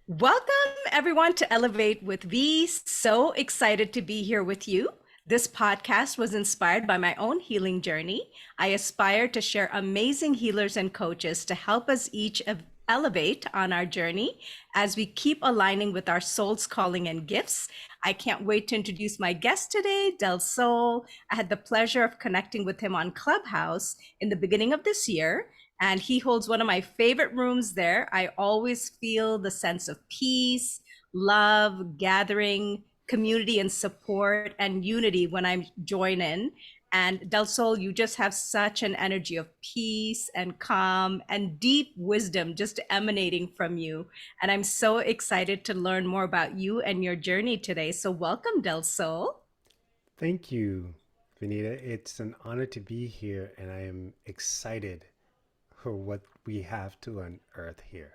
Welcome, everyone, to Elevate with V. So excited to be here with you. This podcast was inspired by my own healing journey. I aspire to share amazing healers and coaches to help us each elevate on our journey as we keep aligning with our soul's calling and gifts. I can't wait to introduce my guest today, Delsol. I had the pleasure of connecting with him on Clubhouse in the beginning of this year, and he holds one of my favorite rooms there. I always feel the sense of peace, love, gathering, community, and support and unity when I join in. And Del Sol, you just have such an energy of peace and calm and deep wisdom just emanating from you. And I'm so excited to learn more about you and your journey today. So, welcome, Del Sol. Thank you, Vanita. It's an honor to be here, and I am excited for what we have to unearth here.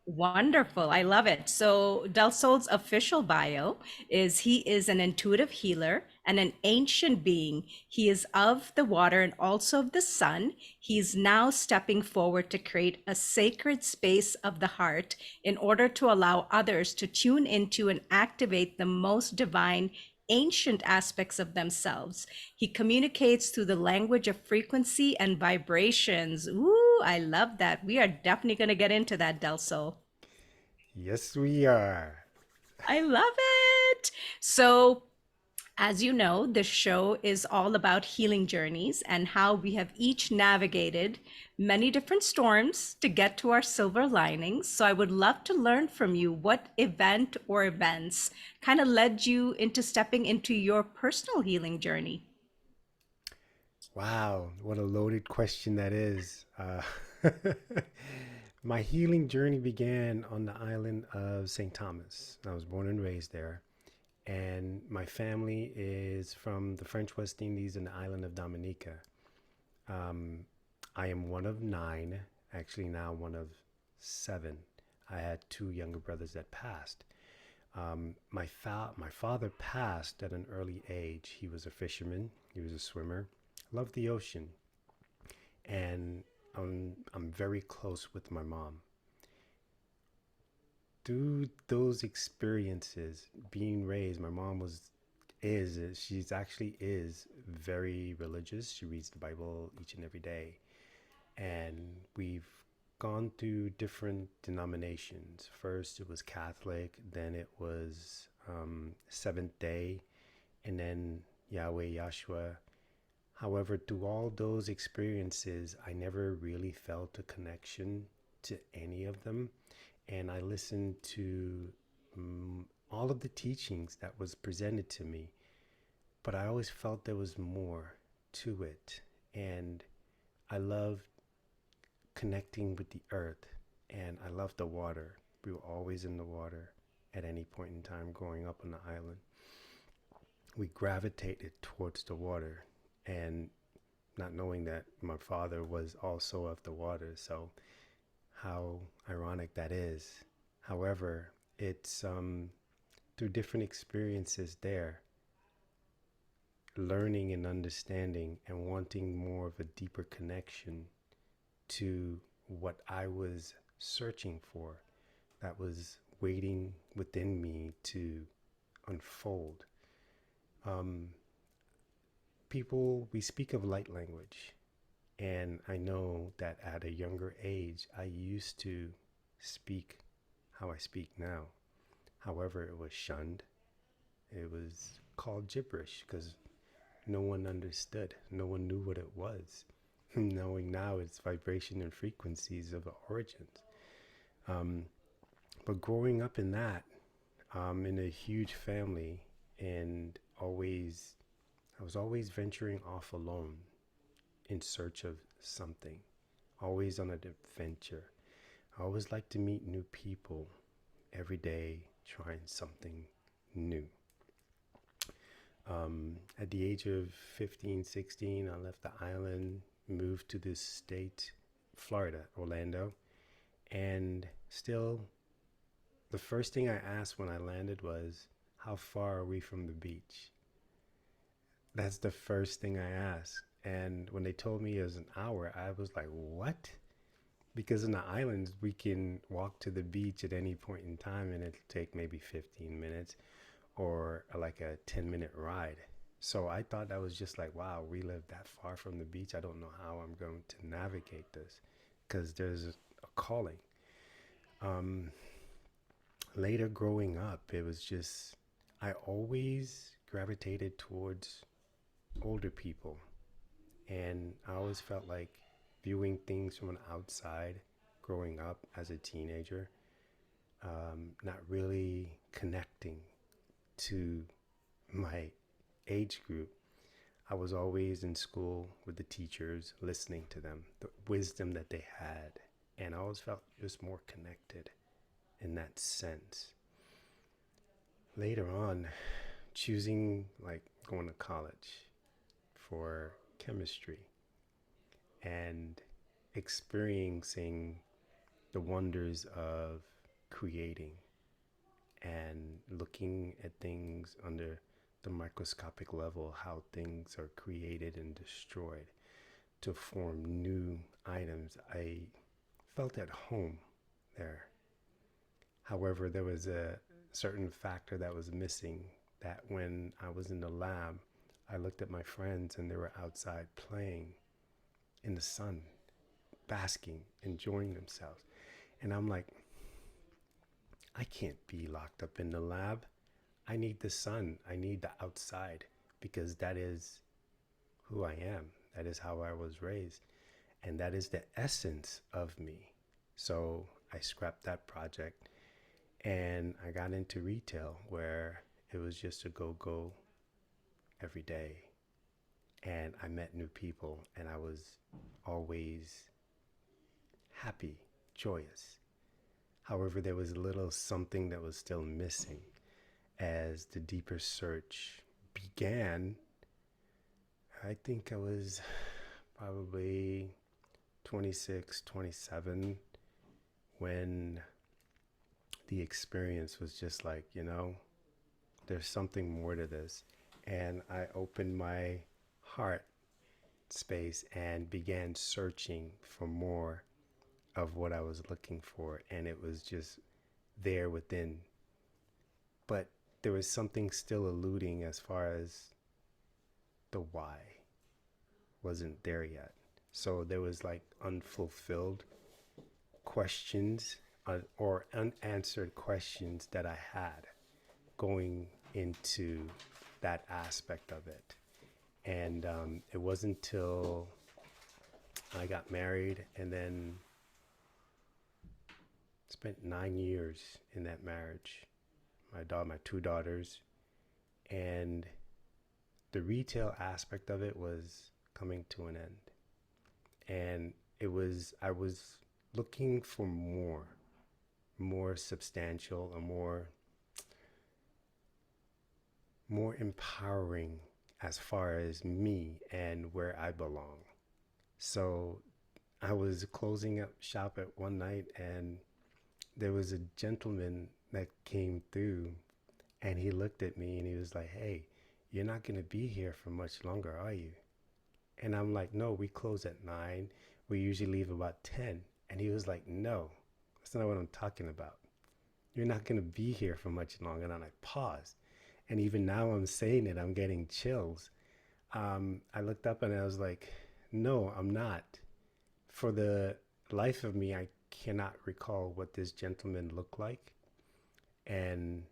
Wonderful. I love it. So Del Sol's official bio is he is an intuitive healer and an ancient being. He is of the water and also of the sun. He's now stepping forward to create a sacred space of the heart in order to allow others to tune into and activate the most divine ancient aspects of themselves. He communicates through the language of frequency and vibrations. Ooh, I love that. We are definitely going to get into that, Del Sol. Yes, we are. I love it. So, as you know, this show is all about healing journeys and how we have each navigated many different storms to get to our silver linings. So, I would love to learn from you what event or events kind of led you into stepping into your personal healing journey. Wow, what a loaded question that is. My healing journey began on the island of St. Thomas. I was born and raised there, and my family is from the French West Indies and the island of Dominica. Um, I am one of nine, actually now one of seven. I had two younger brothers that passed. My father passed at an early age. He was a fisherman. He was a swimmer. Loved the ocean, and I'm very close with my mom. Through those experiences, being raised, my mom was is she's actually is very religious. She reads the Bible each and every day, and we've gone through different denominations. First, it was Catholic, then it was Seventh Day, and then Yahweh Yahshua. However, through all those experiences, I never really felt a connection to any of them. And I listened to all of the teachings that was presented to me, but I always felt there was more to it. And I loved connecting with the earth, and I loved the water. We were always in the water at any point in time growing up on the island. We gravitated towards the water, and not knowing that my father was also of the water. So, how ironic that is. However, it's through different experiences there, learning and understanding and wanting more of a deeper connection to what I was searching for, that was waiting within me to unfold. Um, we speak of light language, and I know that at a younger age, I used to speak how I speak now. However, it was shunned. It was called gibberish because no one understood. No one knew what it was. Knowing now its vibration and frequencies of the origins. Um, but growing up in that, in a huge family, and I was always venturing off alone in search of something, always on an adventure. I always like to meet new people every day, trying something new. At the age of 15, 16, I left the island, moved to this state, Florida, Orlando, and still, the first thing I asked when I landed was, how far are we from the beach? That's the first thing I asked. And when they told me it was an hour, I was like, what? Because in the islands, we can walk to the beach at any point in time and it'll take maybe 15 minutes or like a 10-minute ride. So I thought that was just like, wow, we live that far from the beach. I don't know how I'm going to navigate this because there's a calling. Um, Later growing up, it was just, I always gravitated towards older people. And I always felt like viewing things from an outside growing up as a teenager, not really connecting to my age group. I was always in school with the teachers, listening to them, the wisdom that they had. And I always felt just more connected in that sense. Later on, choosing like going to college for chemistry and experiencing the wonders of creating and looking at things under the microscopic level, how things are created and destroyed to form new items. I felt at home there. However, there was a certain factor that was missing, that when I was in the lab, I looked at my friends and they were outside playing in the sun, basking, enjoying themselves. And I'm like, I can't be locked up in the lab. I need the sun. I need the outside because that is who I am. That is how I was raised. And that is the essence of me. So I scrapped that project and I got into retail where it was just a go every day. And I met new people and I was always happy, joyous. However, there was a little something that was still missing as the deeper search began. I think I was probably 26, 27 when the experience was just like, there's something more to this. And I opened my heart space and began searching for more of what I was looking for. And it was just there within. But there was something still eluding as far as the why wasn't there yet. So there was like unfulfilled questions or unanswered questions that I had going into that aspect of it. And it wasn't until I got married and then spent 9 years in that marriage. My two daughters, and the retail aspect of it was coming to an end. And I was looking for more substantial, a more empowering as far as me and where I belong. So I was closing up shop at one night and there was a gentleman that came through and he looked at me and he was like, "Hey, you're not going to be here for much longer, are you?" And I'm like, "No, we close at 9. We usually leave about 10. And he was like, "No, that's not what I'm talking about. You're not going to be here for much longer." And I paused. And even now I'm saying it, I'm getting chills. I looked up and I was like, "No, I'm not." For the life of me, I cannot recall what this gentleman looked like. And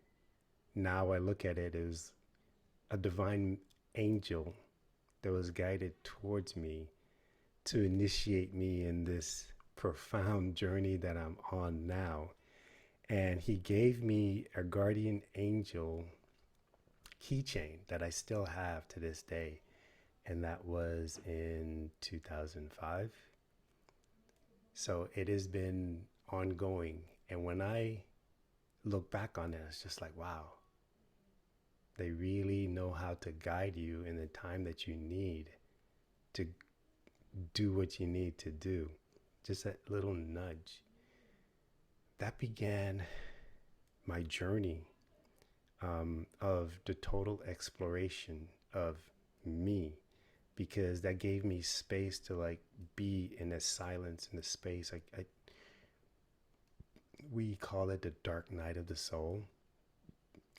now I look at it as a divine angel that was guided towards me to initiate me in this profound journey that I'm on now. And he gave me a guardian angel keychain that I still have to this day. And that was in 2005. So it has been ongoing. And when I look back on it, it's just like, wow, they really know how to guide you in the time that you need to do what you need to do. Just that little nudge. That began my journey of the total exploration of me, because that gave me space to like be in a silence, in a space. we call it the dark night of the soul.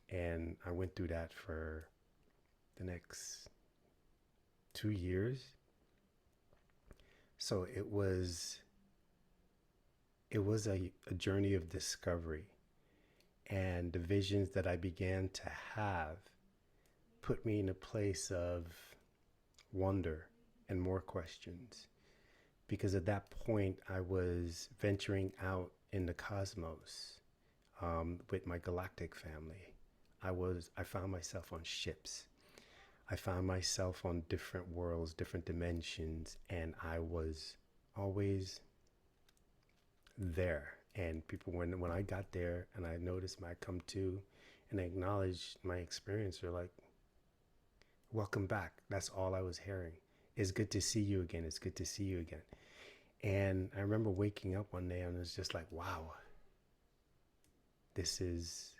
And I went through that for the next 2 years. So it was a journey of discovery, and the visions that I began to have put me in a place of wonder and more questions, because at that point I was venturing out in the cosmos, with my galactic family. I found myself on ships. I found myself on different worlds, different dimensions, and I was always there. And people, when I got there and I noticed my come to and I acknowledged my experience, they're like, "Welcome back." That's all I was hearing. It's good to see you again. It's good to see you again. And I remember waking up one day and it was just like, wow, this is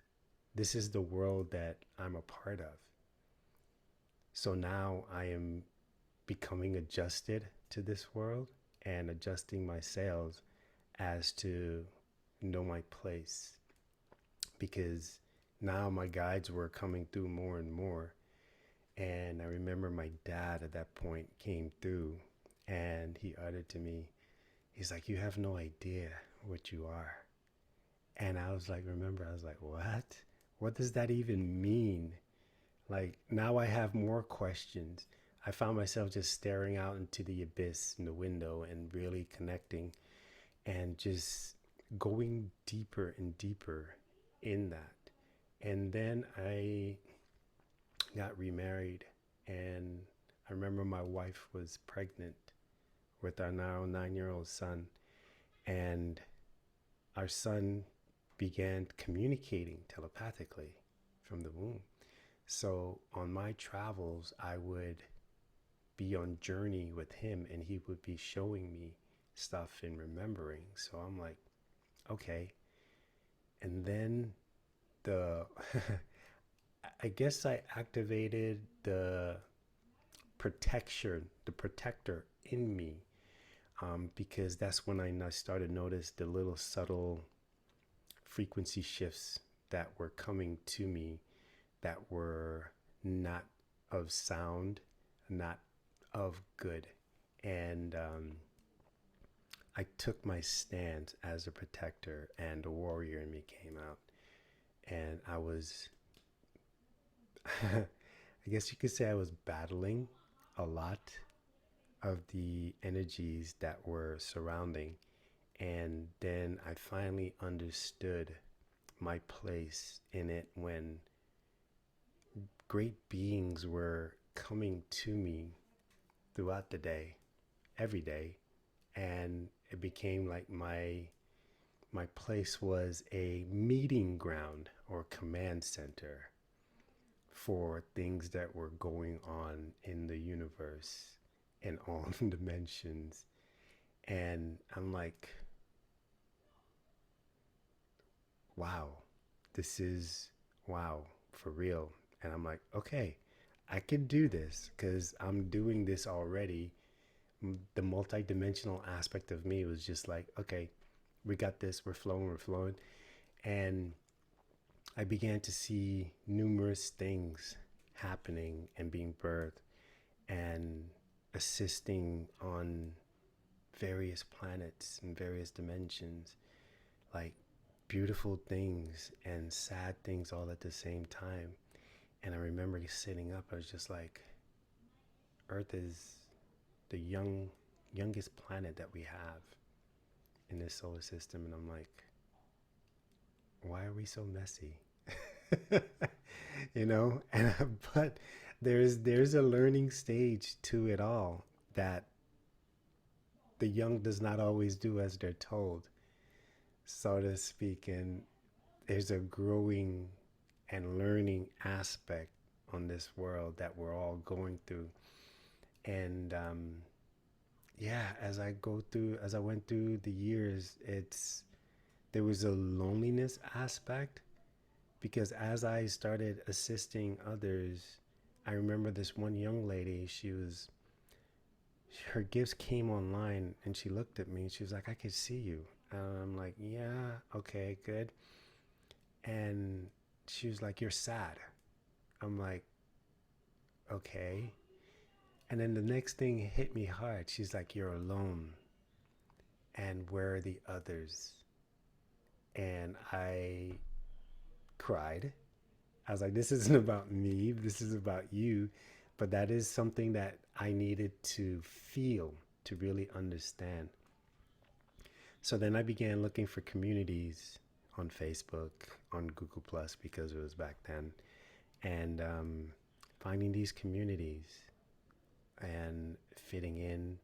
this is the world that I'm a part of. So now I am becoming adjusted to this world and adjusting my sails as to know my place, because now my guides were coming through more and more. And I remember my dad at that point came through and he uttered to me, he's like, "You have no idea what you are." And I was like, remember, I was like, "What? What does that even mean?" Like, now I have more questions. I found myself just staring out into the abyss in the window and really connecting and just going deeper and deeper in that. And then I got remarried, and I remember my wife was pregnant with our now 9-year-old son, and our son began communicating telepathically from the womb. So on my travels, I would be on journey with him and he would be showing me stuff and remembering. So I'm like, okay. And then the I guess I activated the protector in me, because that's when I started to notice the little subtle frequency shifts that were coming to me that were not of sound, not of good. And I took my stance as a protector, and the warrior in me came out. And I was, I guess you could say I was battling a lot of the energies that were surrounding. And then I finally understood my place in it when great beings were coming to me throughout the day, every day, and it became like my place was a meeting ground or command center for things that were going on in the universe in all dimensions. And I'm like, wow, this is wow, for real. And I'm like, okay, I can do this because I'm doing this already. The multi-dimensional aspect of me was just like, okay, we got this, we're flowing. And I began to see numerous things happening and being birthed and assisting on various planets and various dimensions, like beautiful things and sad things all at the same time. And I remember sitting up, I was just like, Earth is the youngest planet that we have in this solar system. And I'm like, why are we so messy? You know. And but there's a learning stage to it all that the young does not always do as they're told, so to speak. And there's a growing and learning aspect on this world that we're all going through. And yeah, as I went through the years, there was a loneliness aspect, because as I started assisting others, I remember this one young lady, her gifts came online and she looked at me and she was like, "I could see you." And I'm like, yeah, okay, good. And she was like, you're sad. I'm like, okay. And then the next thing hit me hard. She's like, you're alone. And where are the others? And I cried. I was like, this isn't about me. This is about you. But that is something that I needed to feel to really understand. So then I began looking for communities on Facebook, on Google Plus, because it was back then, and finding these communities and fitting in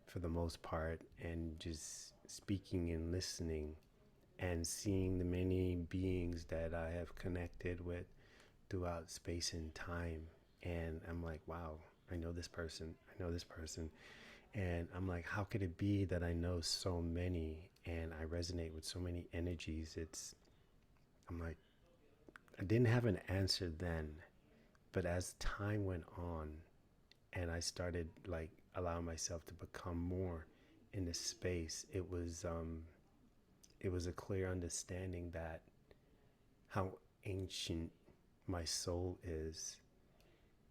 for the most part, and just speaking and listening and seeing the many beings that I have connected with throughout space and time. And I'm like, wow, I know this person. I know this person. And I'm like, how could it be that I know so many and I resonate with so many energies? I'm like, I didn't have an answer then. But as time went on and I started like allowing myself to become more in this space, it was a clear understanding that how ancient my soul is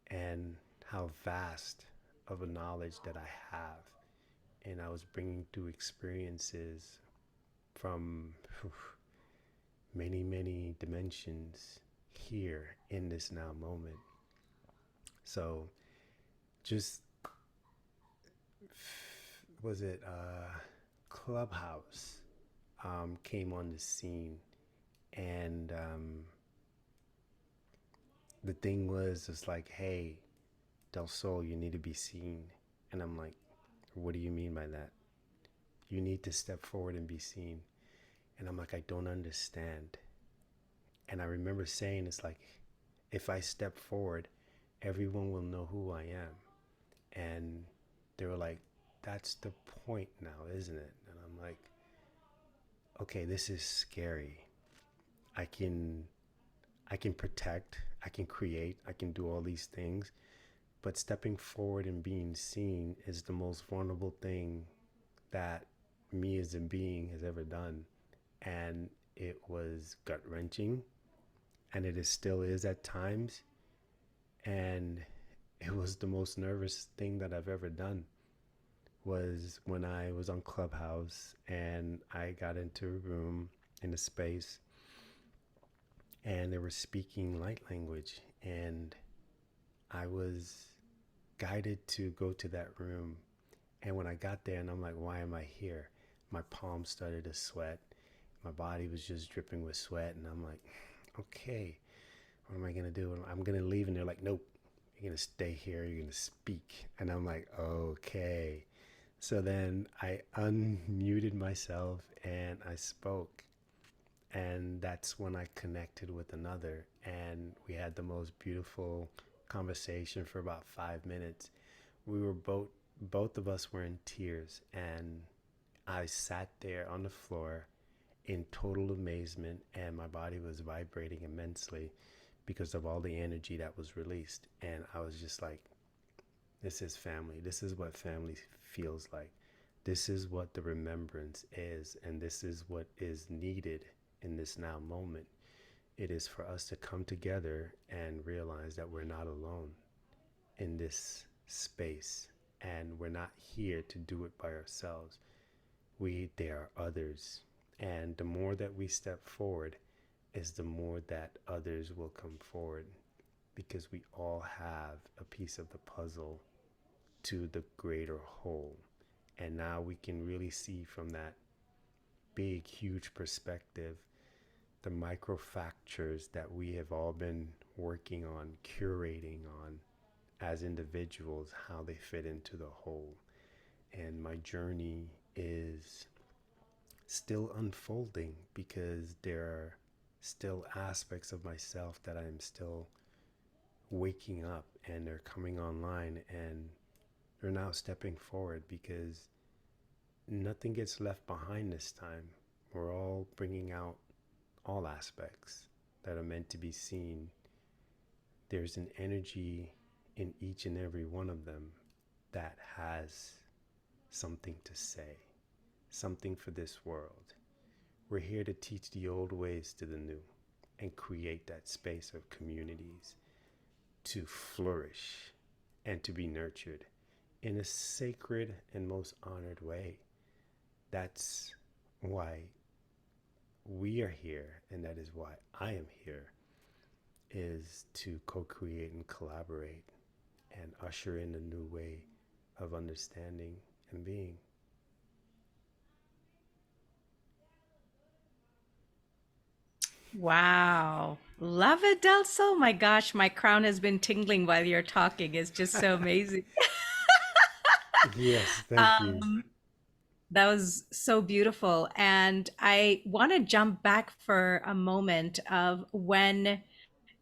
and how vast of a knowledge that I have. And I was bringing through experiences from many, many dimensions here in this now moment. So just was it Clubhouse came on the scene, and the thing was just like, hey, Delsol, you need to be seen. And I'm like, what do you mean by that? You need to step forward and be seen. And I'm like, I don't understand. And I remember saying, it's like, if I step forward, everyone will know who I am. And they were like, that's the point now, isn't it? And I'm like, okay, this is scary. I can I can protect, I can create, I can do all these things, but stepping forward and being seen is the most vulnerable thing that me as a being has ever done. And it was gut wrenching, and it is still is at times. And it was the most nervous thing that I've ever done, was when I was on Clubhouse and I got into a room in a space and they were speaking light language, and I was guided to go to that room. And when I got there and I'm like, why am I here? My palms started to sweat. My body was just dripping with sweat. And I'm like, okay, what am I going to do? I'm going to leave. And they're like, nope, you're going to stay here. You're going to speak. And I'm like, okay. So then I unmuted myself and I spoke. And that's when I connected with another. And we had the most beautiful conversation for about 5 minutes. We were both of us were in tears, and I sat there on the floor in total amazement, and my body was vibrating immensely because of all the energy that was released. And I was just like, this is family. This is what family feels like. This is what the remembrance is, and this is what is needed in this now moment. It is for us to come together and realize that we're not alone in this space, and we're not here to do it by ourselves. There are others, and the more that we step forward is the more that others will come forward, because we all have a piece of the puzzle to the greater whole. And now we can really see from that big, huge perspective the microfactures that we have all been working on, curating on as individuals, how they fit into the whole. And my journey is still unfolding because there are still aspects of myself that I'm still waking up, and they're coming online, and they're now stepping forward because nothing gets left behind this time. We're all bringing out all aspects that are meant to be seen. There's an energy in each and every one of them that has something to say. something for this world. We're here to teach the old ways to the new and create that space of communities to flourish and to be nurtured in a sacred and most honored way. That's why we are here, and that is why I am here, is to co-create and collaborate and usher in a new way of understanding and being. Wow. Love it, Delsol. My gosh, my crown has been tingling while you're talking. It's just so amazing. Yes, thank you. Um, that was so beautiful. And I want to jump back for a moment of when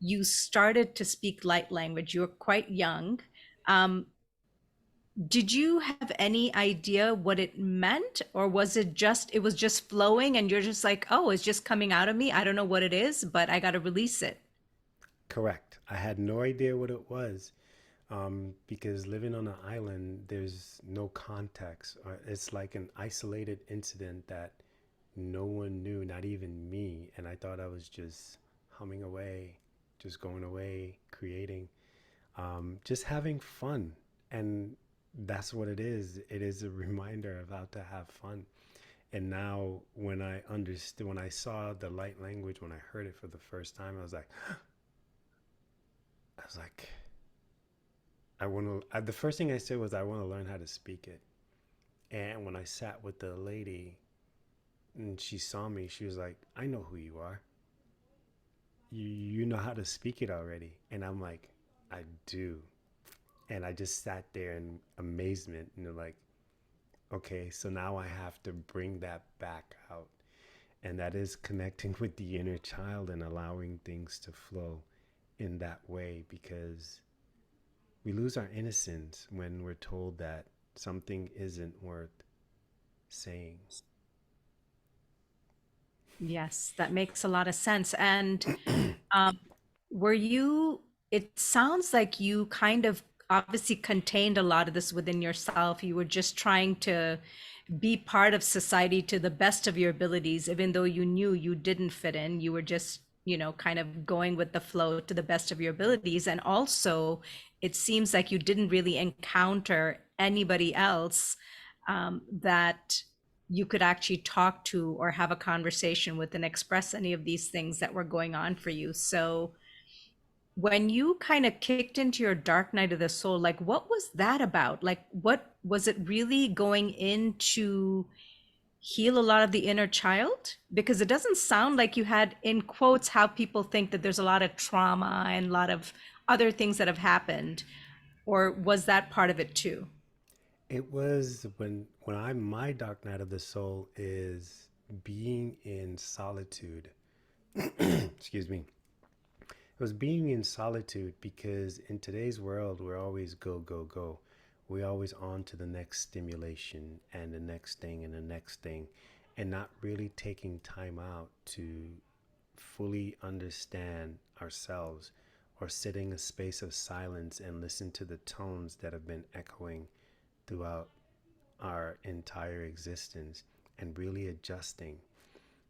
you started to speak light language. You were quite young. Um, did you have any idea what it meant, or was it was just flowing and you're just like, oh, it's just coming out of me? I don't know what it is, but I got to release it. Correct. I had no idea what it was, because living on an island, there's no context. It's like an isolated incident that no one knew, not even me. And I thought I was just humming away, just going away, creating, just having fun. And that's what it is. It is a reminder of how to have fun. And now, when I understood, when I saw the light language, when I heard it for the first time, I was like, I want to. The first thing I said was, I want to learn how to speak it. And when I sat with the lady and she saw me, she was like, I know who you are. You know how to speak it already. And I'm like, I do. And I just sat there in amazement, like, okay, so now I have to bring that back out. And that is connecting with the inner child and allowing things to flow in that way, because we lose our innocence when we're told that something isn't worth saying. Yes, that makes a lot of sense. And um, were you, it sounds like you kind of obviously contained a lot of this within yourself. You were just trying to be part of society to the best of your abilities, even though you knew you didn't fit in. You were just, kind of going with the flow to the best of your abilities. And also, it seems like you didn't really encounter anybody else that you could actually talk to or have a conversation with and express any of these things that were going on for you. So, when you kind of kicked into your dark night of the soul, like what was that about? Like, what was it really going into heal a lot of the inner child? Because it doesn't sound like you had, in quotes, how people think that there's a lot of trauma and a lot of other things that have happened. Or was that part of it too? It was when I my dark night of the soul is being in solitude. Excuse me. It was being in solitude, because in today's world we're always go go go. We're always on to the next stimulation and the next thing and the next thing, and not really taking time out to fully understand ourselves, or sit in a space of silence and listen to the tones that have been echoing throughout our entire existence, and really adjusting.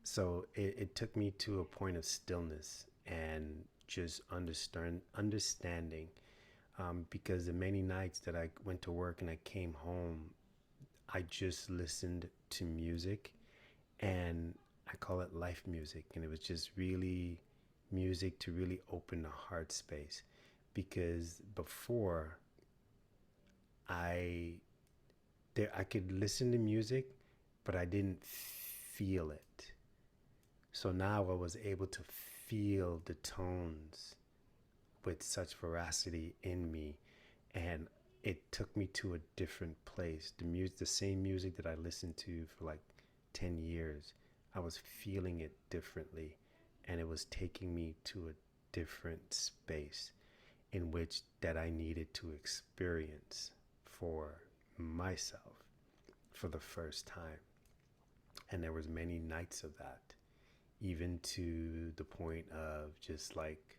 So it took me to a point of stillness and just understanding, because the many nights that I went to work and I came home, I just listened to music, and I call it life music. And it was just really music to really open the heart space, because before, I I could listen to music, but I didn't feel it. So now I was able to feel the tones with such veracity in me, and it took me to a different place. The same music that I listened to for like 10 years, I was feeling it differently, and it was taking me to a different space in which that I needed to experience for myself for the first time. And there was many nights of that, even to the point of just like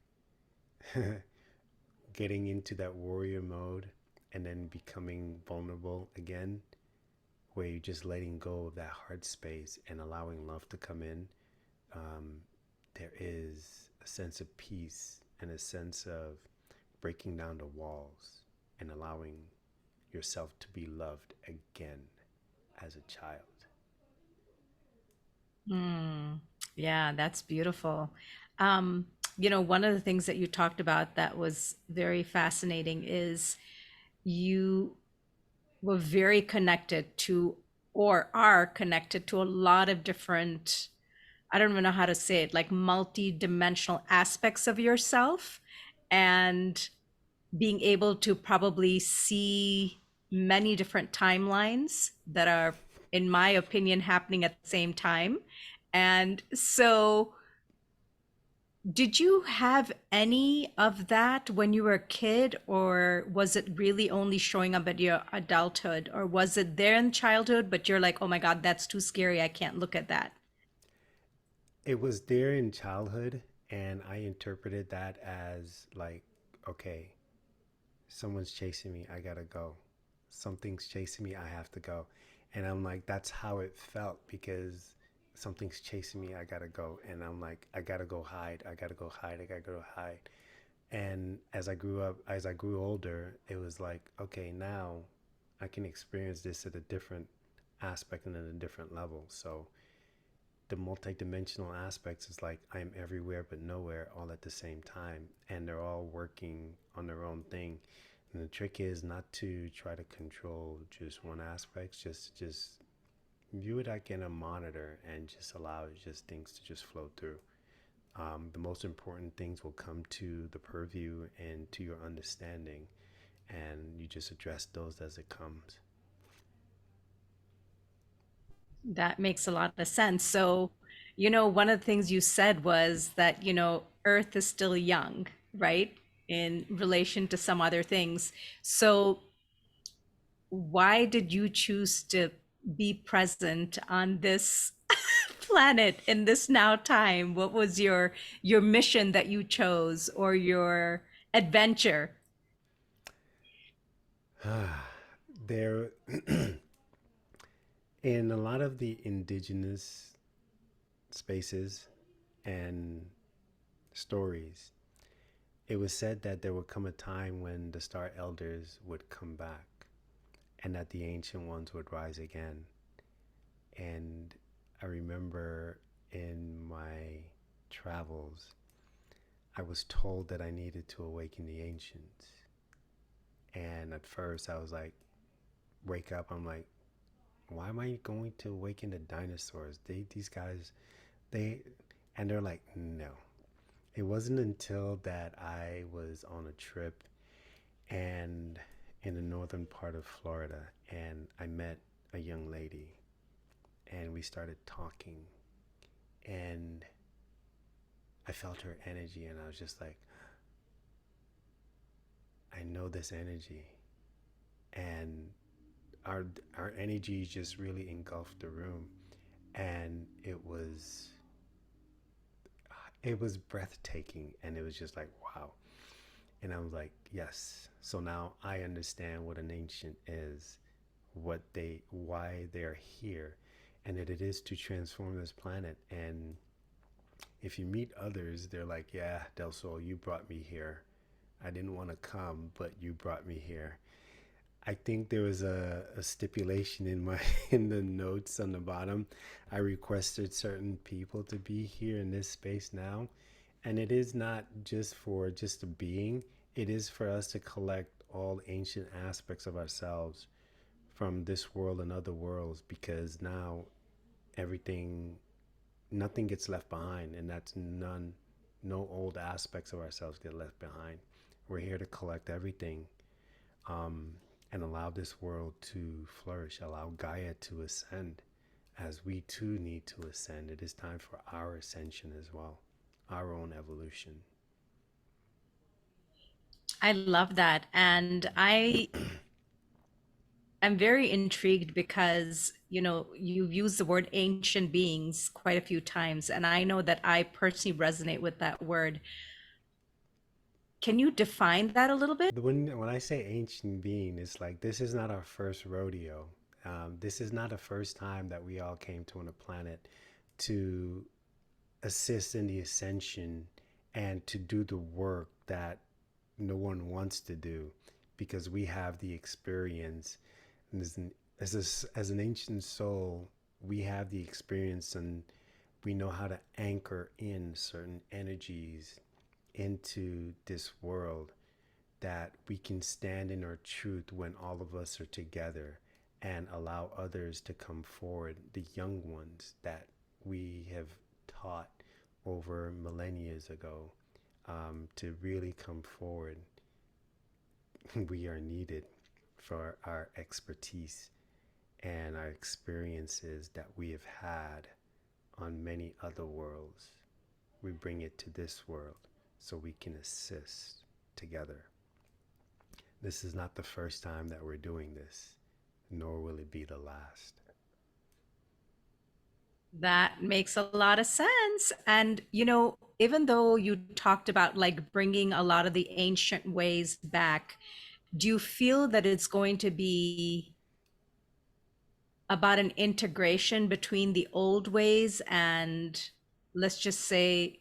getting into that warrior mode and then becoming vulnerable again, where you're just letting go of that heart space and allowing love to come in, um, there is a sense of peace and a sense of breaking down the walls and allowing yourself to be loved again as a child. Hmm. Yeah, that's beautiful. Um, one of the things that you talked about that was very fascinating is you were very connected to, or are connected to, a lot of different, I don't even know how to say it, like multi-dimensional aspects of yourself, and being able to probably see many different timelines that are, in my opinion, happening at the same time. And so, did you have any of that when you were a kid, or was it really only showing up at your adulthood, or was it there in childhood, but you're like, oh my God, that's too scary, I can't look at that? It was there in childhood, and I interpreted that as like, okay, someone's chasing me, I gotta go. Something's chasing me, I have to go. And I'm like, that's how it felt because something's chasing me, I gotta go. And I'm like, I gotta go hide, I gotta go hide, I gotta go hide. And as I grew up, as I grew older, it was like, okay, now I can experience this at a different aspect and at a different level. So the multidimensional aspects is like I'm everywhere but nowhere all at the same time, and they're all working on their own thing. And the trick is not to try to control just one aspect, just view it like in a monitor and just allow just things to just flow through. The most important things will come to the purview and to your understanding, and you just address those as it comes. That makes a lot of sense. So, one of the things you said was that, Earth is still young, right? In relation to some other things. So, why did you choose to be present on this planet in this now time? What was your mission that you chose, or your adventure? There, in a lot of the indigenous spaces and stories, it was said that there would come a time when the star elders would come back and that the ancient ones would rise again. And I remember in my travels, I was told that I needed to awaken the ancients. And at first, I was like, wake up. I'm like, why am I going to awaken the dinosaurs? These guys, they, and they're like, no. It wasn't until that I was on a trip and in the northern part of Florida, and I met a young lady, and we started talking, and I felt her energy, and I was just like, I know this energy, and our our energy just really engulfed the room, and it was breathtaking, and it was just like, wow. And I was like, yes. So now I understand what an ancient is, why they're here, and that it is to transform this planet. And if you meet others, they're like, yeah, Delsol, you brought me here. I didn't want to come, but you brought me here. I think there was a stipulation in my in the notes on the bottom. I requested certain people to be here in this space now, and it is not just for just a being. It is for us to collect all ancient aspects of ourselves from this world and other worlds, because now everything, nothing gets left behind, and that's none. No old aspects of ourselves get left behind. We're here to collect everything, um, and allow this world to flourish, allow Gaia to ascend, as we too need to ascend. It is time for our ascension as well, our own evolution. I love that. And I'm very intrigued because, you've used the word ancient beings quite a few times, and I know that I personally resonate with that word. Can you define that a little bit? When I say ancient being, it's like this is not our first rodeo. This is not the first time that we all came to on a planet to assist in the ascension and to do the work that no one wants to do because we have the experience. And as an ancient soul, we have the experience and we know how to anchor in certain energies into this world that we can stand in our truth when all of us are together and allow others to come forward, the young ones that we have taught over millennia ago, to really come forward. We are needed for our expertise and our experiences that we have had on many other worlds. We bring it to this world so we can assist together. This is not the first time that we're doing this, nor will it be the last. That makes a lot of sense. And, even though you talked about like bringing a lot of the ancient ways back, do you feel that it's going to be about an integration between the old ways and, let's just say,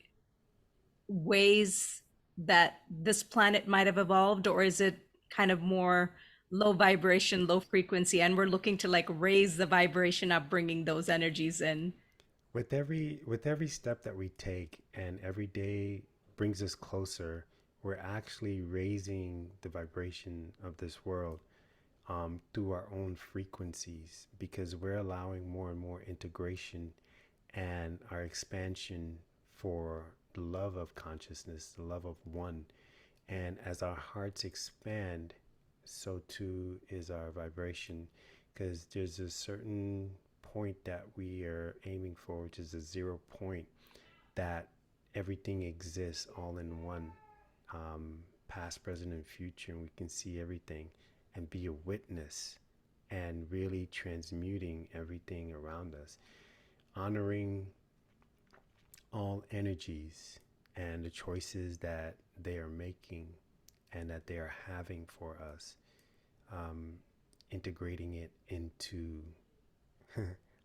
ways that this planet might have evolved? Or is it kind of more low vibration, low frequency, and we're looking to like raise the vibration up, bringing those energies in? With every step that we take and every day brings us closer, we're actually raising the vibration of this world, through our own frequencies because we're allowing more and more integration and our expansion for the love of consciousness, the love of one. And as our hearts expand, so too is our vibration because there's a certain point that we are aiming for, which is a 0 point that everything exists all in one, past, present, and future, and we can see everything and be a witness and really transmuting everything around us, honoring all energies and the choices that they are making and that they are having for us, um, integrating it into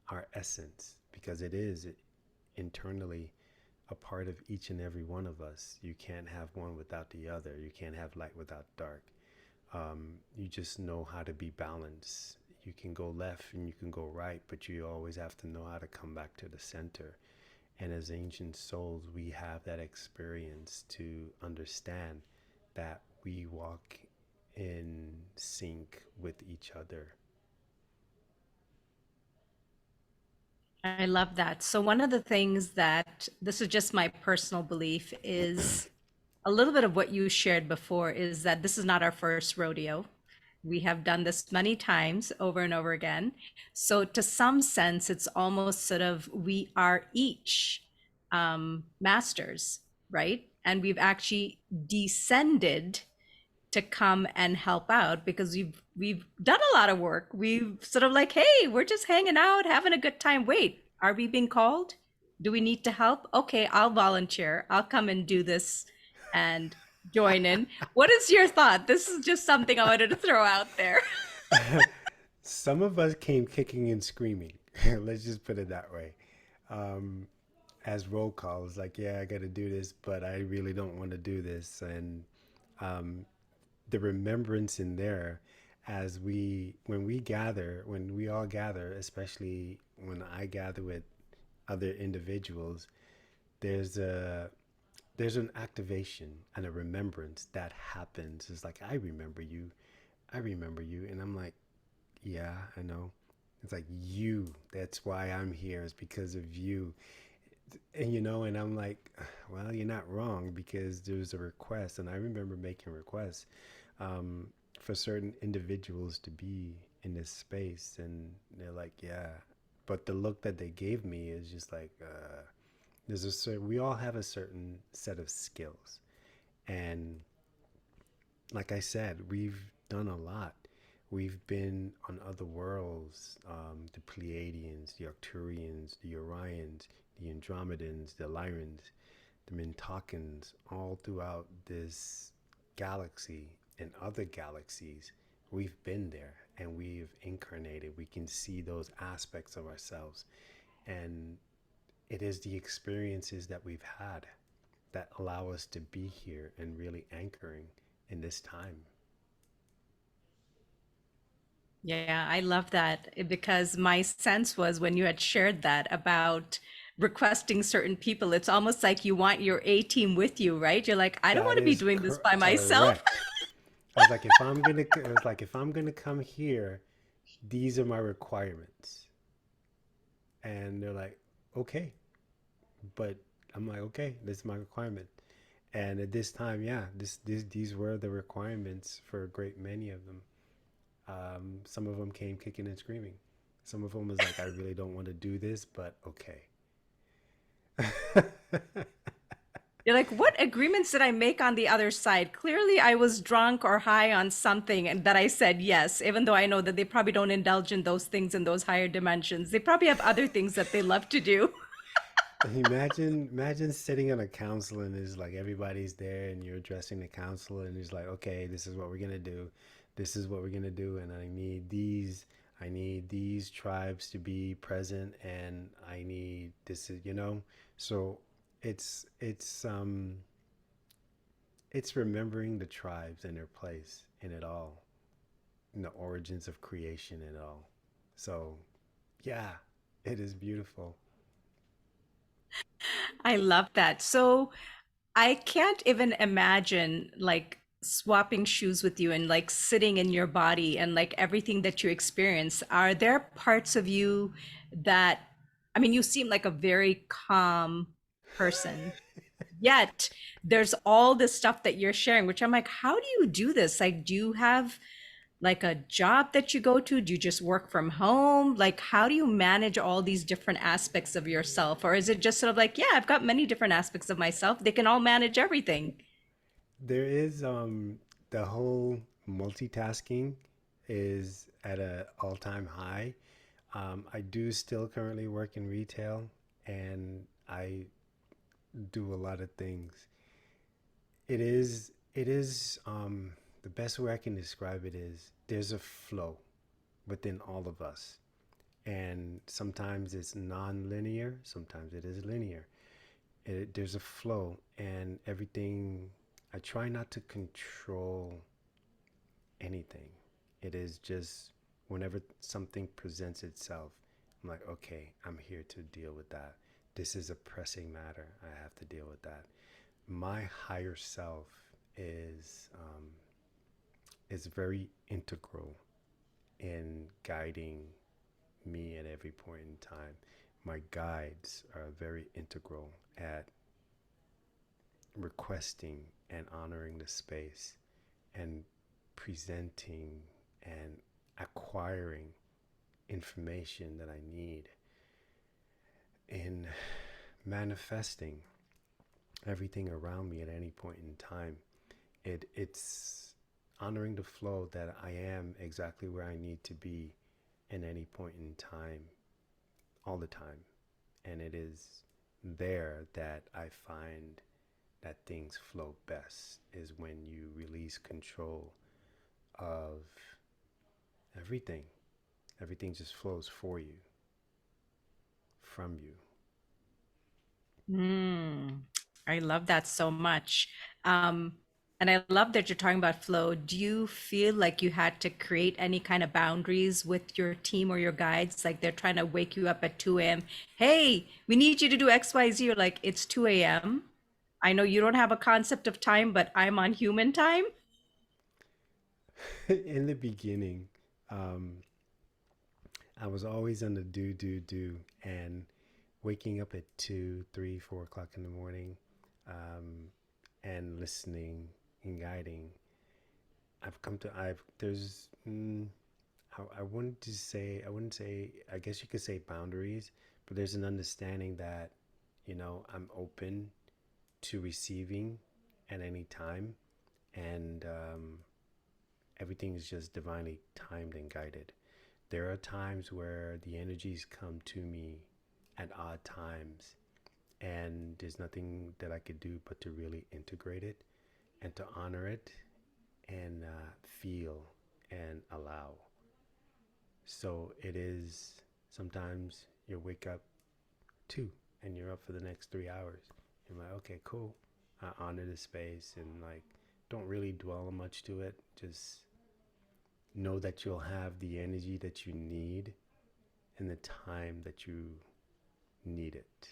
our essence because it is internally a part of each and every one of us. You can't have one without the other. You can't have light without dark. You just know how to be balanced. You can go left and you can go right, but you always have to know how to come back to the center. And as ancient souls, we have that experience to understand that we walk in sync with each other. I love that. So, one of the things that this is just my personal belief is a little bit of what you shared before is that this is not our first rodeo. We have done this many times over and over again. So, to some sense, it's almost sort of we are each masters, right? And we've actually descended to come and help out because we've done a lot of work. We've sort of like, hey, we're just hanging out, having a good time. Wait, are we being called? Do we need to help? Okay, I'll volunteer. I'll come and do this and join in. What is your thought? This is just something I wanted to throw out there. Some of us came kicking and screaming. Let's just put it that way. Um, as roll calls, like, yeah, I got to do this, but I really don't want to do this. And um, the remembrance in there as when we all gather, especially when I gather with other individuals, there's a there's an activation and a remembrance that happens. It's like I remember you, and I'm like, yeah, I know. It's like you. That's why I'm here. Is because of you. And I'm like, well, you're not wrong because there's a request, and I remember making requests, um, for certain individuals to be in this space, and they're like, yeah. But the look that they gave me is just like, we all have a certain set of skills, and like I said, we've done a lot. We've been on other worlds, the Pleiadians, the Arcturians, the Orions, the Andromedans, the Lyrans, the Mintakans, all throughout this galaxy and other galaxies. We've been there. and we've incarnated, we can see those aspects of ourselves. And it is the experiences that we've had that allow us to be here and really anchoring in this time. Yeah, I love that because my sense was when you had shared that about requesting certain people, it's almost like you want your A team with you, right? You're like, I don't That want to be is doing this by myself. correct. I was like, if I'm gonna, I was like, if I'm gonna come here, these are my requirements. And they're like, okay, but I'm like, okay, this is my requirement. And at this time, yeah, these were the requirements for a great many of them. Some of them came kicking and screaming. Some of them was like, I really don't want to do this, but okay. You're like, what agreements did I make on the other side? Clearly, I was drunk or high on something and that I said yes, even though I know that they probably don't indulge in those things in those higher dimensions. They probably have other things that they love to do. Imagine sitting on a council and it's like everybody's there and you're addressing the council and it's like, okay, this is what we're gonna do. This is what we're gonna do, and I need these tribes to be present, and I need this is So it's it's um it's remembering the tribes and their place in it all, in the origins of creation and all. So yeah, it is beautiful. I love that. So I can't even imagine like swapping shoes with you and like sitting in your body and like everything that you experience. Are there parts of you that, I mean, you seem like a very calm person, yet there's all this stuff that you're sharing, which I'm like, how do you do this? Like, do you have like a job that you go to? Do you just work from home? Like, how do you manage all these different aspects of yourself? Or is it just sort of like, yeah, I've got many different aspects of myself. They can all manage everything. There is the whole multitasking is at a all-time high. I do still currently work in retail, and I do a lot of things. It is the best way I can describe it is there's a flow within all of us. And sometimes it's non-linear, sometimes it is linear. There's a flow, and everything. I try not to control anything. It is just whenever something presents itself, I'm like, okay, I'm here to deal with that. This is a pressing matter. I have to deal with that. My higher self is is very integral in guiding me at every point in time. My guides are very integral at requesting and honoring the space and presenting and acquiring information that I need in manifesting everything around me at any point in time. It's honoring the flow that I am exactly where I need to be in any point in time, all the time. And it is there that I find that things flow best, is when you release control of everything. Everything just flows for you, from you. Mm, I love that so much. Um, and I love that you're talking about flow. Do you feel like you had to create any kind of boundaries with your team or your guides? Like they're trying to wake you up at 2 a.m. Hey, we need you to do XYZ. You're like, it's 2 a.m. I know you don't have a concept of time, but I'm on human time. In the beginning, um, I was always on the do, and waking up at 2, 3, 4 o'clock in the morning, um, and listening and guiding. There's, I wouldn't say, I guess you could say boundaries, but there's an understanding that, I'm open to receiving at any time, and everything is just divinely timed and guided. There are times where the energies come to me at odd times, and there's nothing that I could do but to really integrate it and to honor it and feel and allow. So it is sometimes you wake up 2 and you're up for the next 3 hours. You're like, okay, cool. I honor the space and like don't really dwell much to it. Just know that you'll have the energy that you need and the time that you need it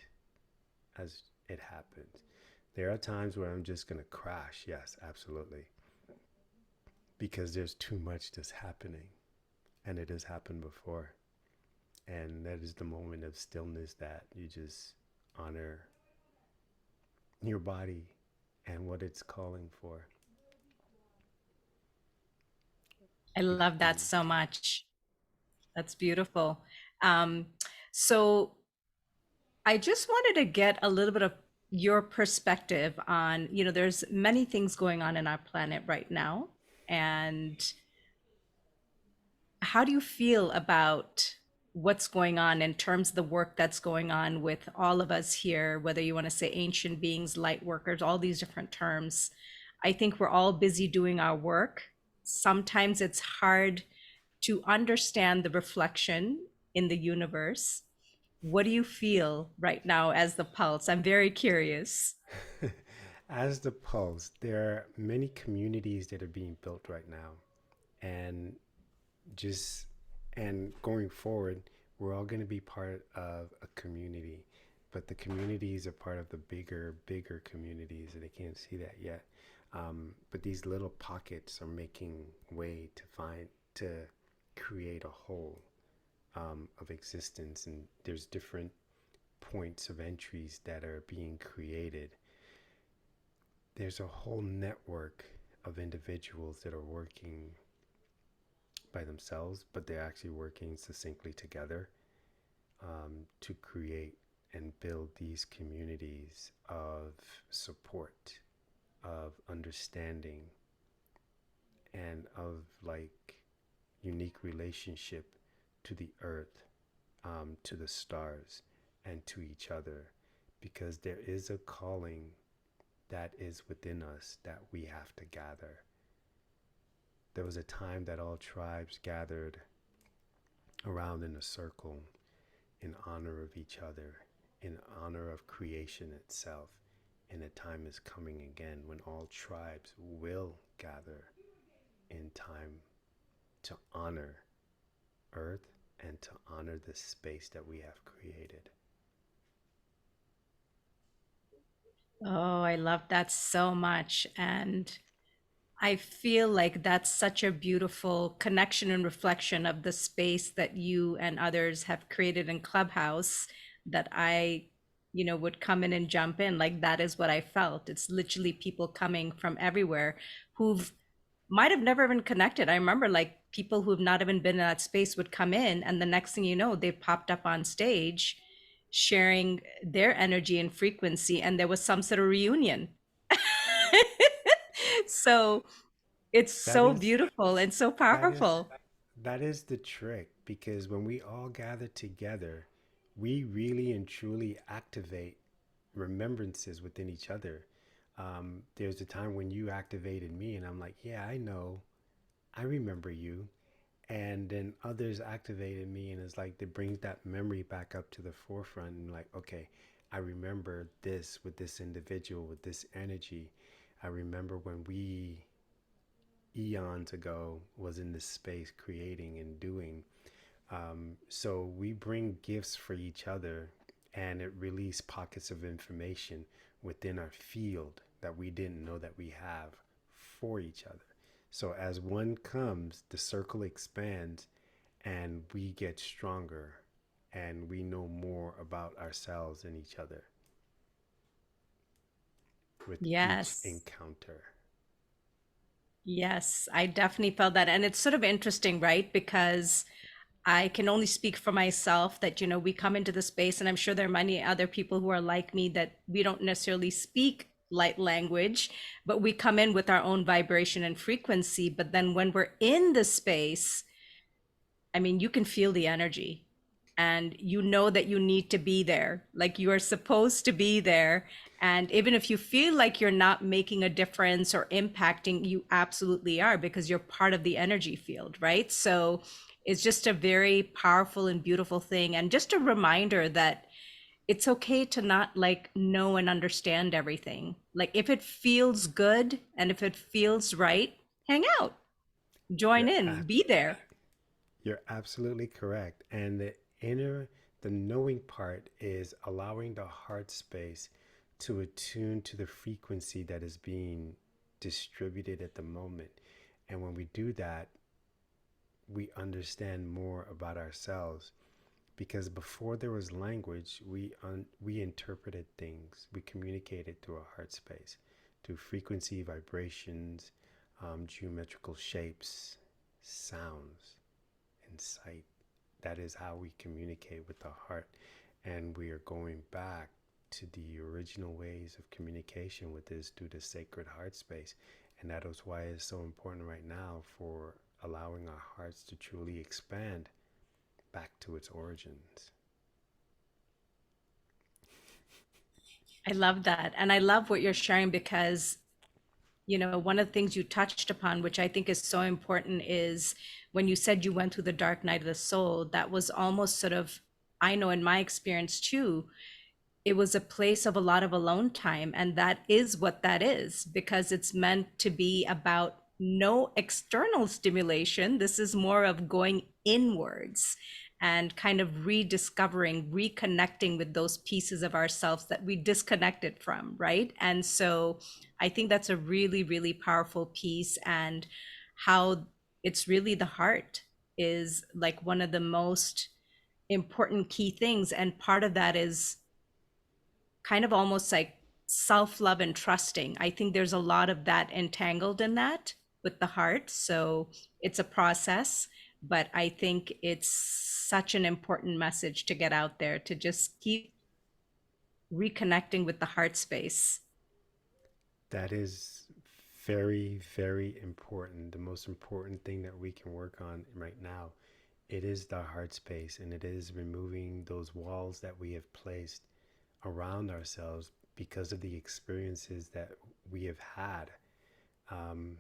as it happens. There are times where I'm just going to crash. Yes, absolutely. Because there's too much that's happening. And it has happened before. And that is the moment of stillness that you just honor your body and what it's calling for. I love that And so much. That's beautiful. Um, so I just wanted to get a little bit of your perspective on, there's many things going on in our planet right now. And how do you feel about what's going on in terms of the work that's going on with all of us here, whether you want to say ancient beings, light workers, all these different terms? I think we're all busy doing our work. Sometimes it's hard to understand the reflection in the universe. What do you feel right now as the pulse? I'm very curious. as the pulse, there are many communities that are being built right now. And just and going forward, we're all going to be part of a community, but the communities are part of the bigger communities, and they can't see that yet. But these little pockets are making way to create a whole of existence, and there's different points of entries that are being created. There's a whole network of individuals that are working by themselves, but they're actually working succinctly together to create and build these communities of support, of understanding, and of like unique relationship to the earth, to the stars, and to each other, because there is a calling that is within us that we have to gather. There was a time that all tribes gathered around in a circle in honor of each other, in honor of creation itself. And a time is coming again when all tribes will gather in time to honor Earth and to honor the space that we have created. Oh, I love that so much. And I feel like that's such a beautiful connection and reflection of the space that you and others have created in Clubhouse that I, would come in and jump in. Like that is what I felt. It's literally people coming from everywhere who've might have never even connected. I remember like people who've not even been in that space would come in, and the next thing you know, they popped up on stage sharing their energy and frequency, and there was some sort of reunion. So it's That so is beautiful and so that is powerful. that is the trick, because when we all gather together, we really and truly activate remembrances within each other. There's a time when you activated me, and I'm like, yeah, I know, I remember you. And then others activated me, and it's like it brings that memory back up to the forefront. And like, okay, I remember this with this individual with this energy. I remember when we eons ago was in this space creating and doing. So we bring gifts for each other, and it releases pockets of information within our field that we didn't know that we have for each other. So as one comes, the circle expands, and we get stronger, and we know more about ourselves and each other with each Yes. encounter. Yes, I definitely felt that. And it's sort of interesting, right? Because I can only speak for myself that, we come into the space, and I'm sure there are many other people who are like me that we don't necessarily speak light language, but we come in with our own vibration and frequency. But then when we're in the space, I mean, you can feel the energy, and you know that you need to be there, like you are supposed to be there. And even if you feel like you're not making a difference or impacting, you absolutely are, because you're part of the energy field, right? So is just a very powerful and beautiful thing. And just a reminder that it's okay to not like know and understand everything. Like if it feels good and if it feels right, hang out, join You're in, be there. You're absolutely correct. And inner, the knowing part is allowing the heart space to attune to the frequency that is being distributed at the moment. And when we do that, we understand more about ourselves because before there was language, we interpreted things. We communicated through a heart space, through frequency, vibrations, geometrical shapes, sounds, and sight. That is how we communicate with the heart. And we are going back to the original ways of communication with this through the sacred heart space. And that is why it's so important right now for allowing our hearts to truly expand back to its origins. I love that. And I love what you're sharing because, one of the things you touched upon, which I think is so important, is when you said you went through the dark night of the soul, that was almost sort of, I know in my experience too, it was a place of a lot of alone time. And that is what that is, because it's meant to be about no external stimulation. This is more of going inwards and kind of rediscovering, reconnecting with those pieces of ourselves that we disconnected from, right? And so I think that's a really, really powerful piece, and how it's really the heart is like one of the most important key things. And part of that is kind of almost like self love and trusting. I think there's a lot of that entangled in that with the heart. So it's a process, but I think it's such an important message to get out there, to just keep reconnecting with the heart space. That is very, very important. The most important thing that we can work on right now. It is the heart space, and it is removing those walls that we have placed around ourselves because of the experiences that we have had. Um,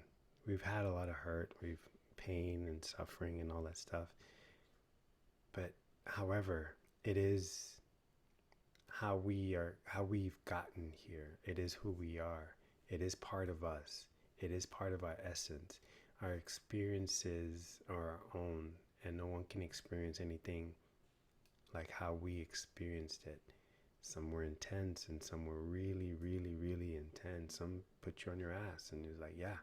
we've had a lot of hurt, we've pain and suffering and all that stuff. But however, it is how we've gotten here. It is who we are. It is part of us. It is part of our essence. Our experiences are our own, and no one can experience anything like how we experienced it. Some were intense and some were really, really, really intense. Some put you on your ass and it's like, yeah.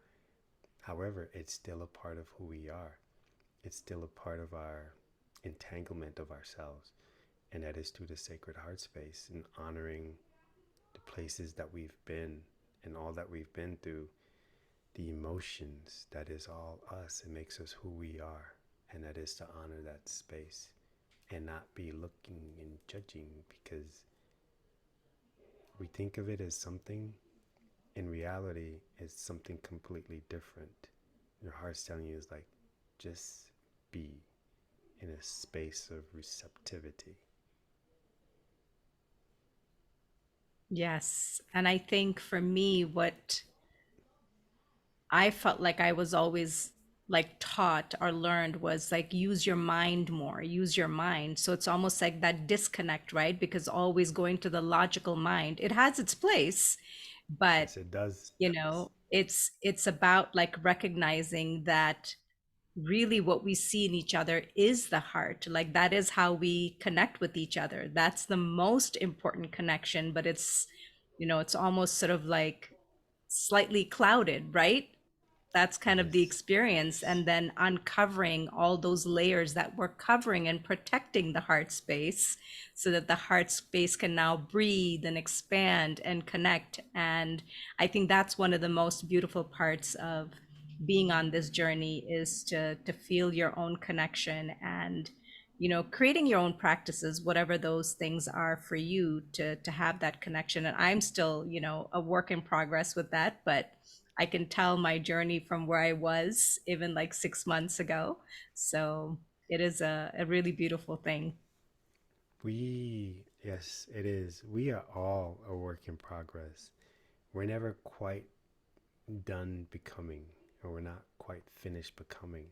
However, it's still a part of who we are. It's still a part of our entanglement of ourselves. And that is through the sacred heart space and honoring the places that we've been and all that we've been through, the emotions. That is all us. It makes us who we are. And that is to honor that space and not be looking and judging because we think of it as something. In reality, it's something completely different. Your heart's telling you is like, just be in a space of receptivity. Yes. And I think for me, what I felt like I was always like taught or learned was like use your mind more, use your mind. So it's almost like that disconnect, right? Because always going to the logical mind, it has its place, but Yes, it does. it's about like recognizing that really what we see in each other is the heart. Like that is how we connect with each other. That's the most important connection, but it's almost sort of like slightly clouded, right? That's kind of the Yes. experience. And then uncovering all those layers that we're covering and protecting the heart space so that the heart space can now breathe and expand and connect. And I think that's one of the most beautiful parts of being on this journey, is to feel your own connection, and creating your own practices, whatever those things are for you, to have that connection. And I'm still a work in progress with that, but I can tell my journey from where I was even like 6 months ago. So it is a really beautiful thing. Yes, it is. We are all a work in progress. We're never quite done becoming, or we're not quite finished becoming.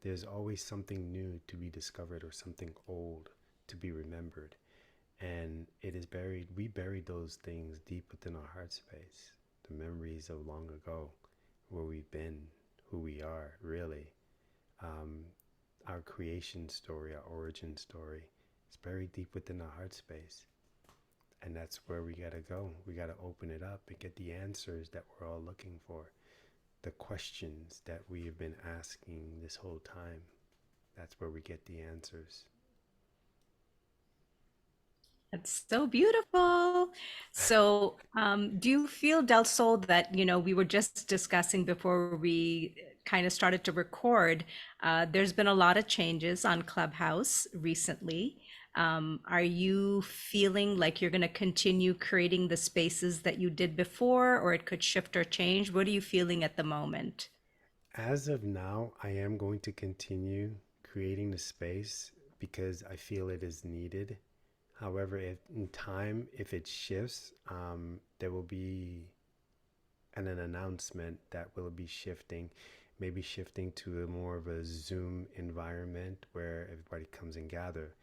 There's always something new to be discovered or something old to be remembered. And it is buried, we buried those things deep within our heart space. The memories of long ago, where we've been, who we are, really. Um, our creation story, our origin story, it's buried deep within our heart space. And that's where we gotta go. We gotta open it up and get the answers that we're all looking for. The questions that we have been asking this whole time. That's where we get the answers. That's so beautiful. So, do you feel, Del Sol, that, we were just discussing before we kind of started to record, there's been a lot of changes on Clubhouse recently. Are you feeling like you're going to continue creating the spaces that you did before, or it could shift or change? What are you feeling at the moment? As of now, I am going to continue creating the space because I feel it is needed. However, if in time, if it shifts, there will be an announcement that will be shifting, maybe shifting to a more of a Zoom environment where everybody comes and gather.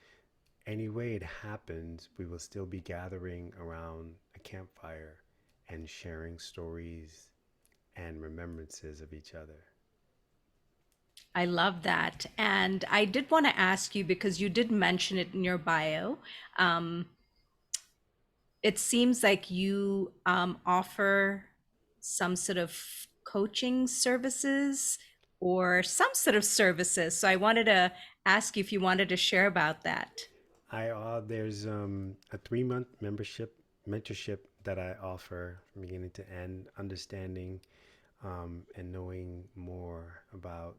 Any way it happens, we will still be gathering around a campfire and sharing stories and remembrances of each other. I love that. And I did want to ask you, because you did mention it in your bio, um, it seems like you offer some sort of coaching services or some sort of services. So I wanted to ask you if you wanted to share about that. There's a 3 month membership mentorship that I offer from beginning to end, understanding and knowing more about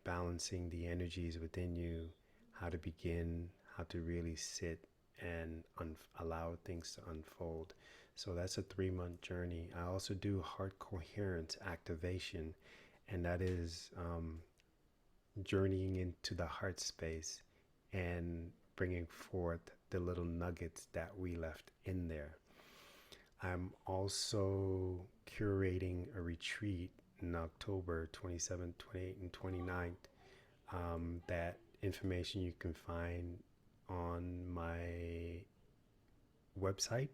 balancing the energies within you, how to begin, how to really sit and allow things to unfold. So that's a 3 month journey. I also do heart coherence activation, and that is journeying into the heart space and bringing forth the little nuggets that we left in there. I'm also curating a retreat in October 27th, 28th, and 29th. That information you can find on my website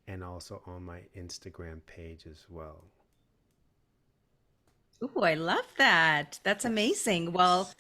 and also on my Instagram page as well. Ooh, I love that. That's Yes. amazing. Well,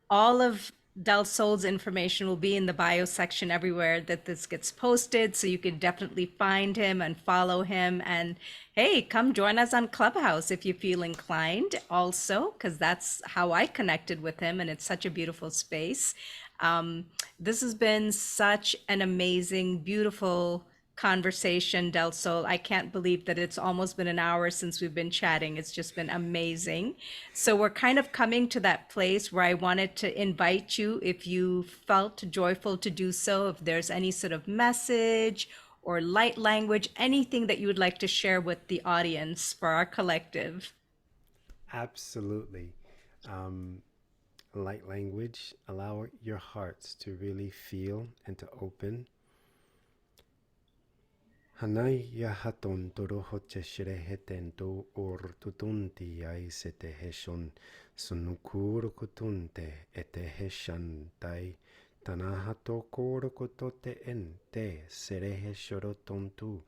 all of Del Sol's information will be in the bio section everywhere that this gets posted. So you can definitely find him and follow him. And hey, come join us on Clubhouse if you feel inclined, also, because that's how I connected with him. And it's such a beautiful space. Um, this has been such an amazing, beautiful conversation, Del Sol. I can't believe that it's almost been an hour since we've been chatting. It's just been amazing. So we're kind of coming to that place where I wanted to invite you, if you felt joyful to do so, if there's any sort of message or light language, anything that you would like to share with the audience for our collective. Absolutely. Um, Light language, allow your hearts to really feel and to open. Hanai ya haton toro hoche shire heten to or tutunti ai sete heshon sunukur kutunte ete heshan tai tanahato koro kotote ente serehe shorotontu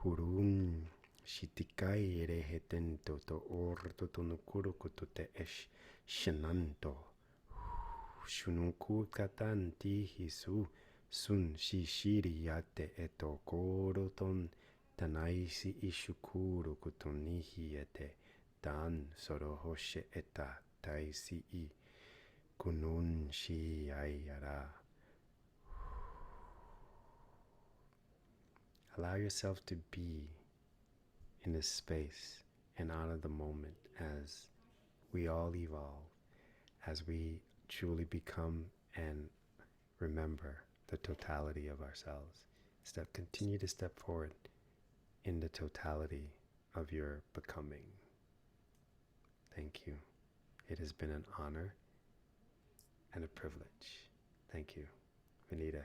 hurun shitikai ere heten to or tutunukuru kutote esh shenanto shununku katanti hisu sun shishiri yate eto koroton tanaisi ishukuru kutonihi ete dan sorohoshe eta taisi I kunun shi ayara. Allow yourself to be in this space and honor the moment as we all evolve, as we truly become and remember the totality of ourselves. Continue to step forward in the totality of your becoming. Thank you. It has been an honor and a privilege. Thank you, Vanita.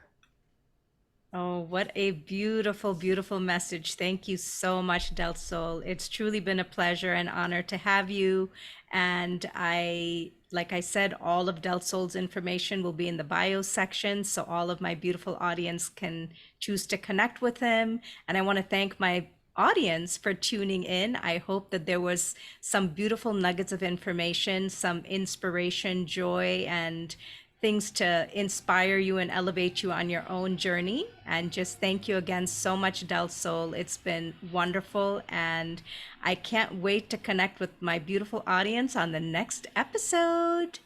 Oh, what a beautiful, beautiful message. Thank you so much, Del Sol. It's truly been a pleasure and honor to have you. And I like I said, all of Delsol's information will be in the bio section, so all of my beautiful audience can choose to connect with him. And I want to thank my audience for tuning in. I hope that there was some beautiful nuggets of information, some inspiration, joy, and things to inspire you and elevate you on your own journey. And just thank you again so much, Del Sol. It's been wonderful. And I can't wait to connect with my beautiful audience on the next episode.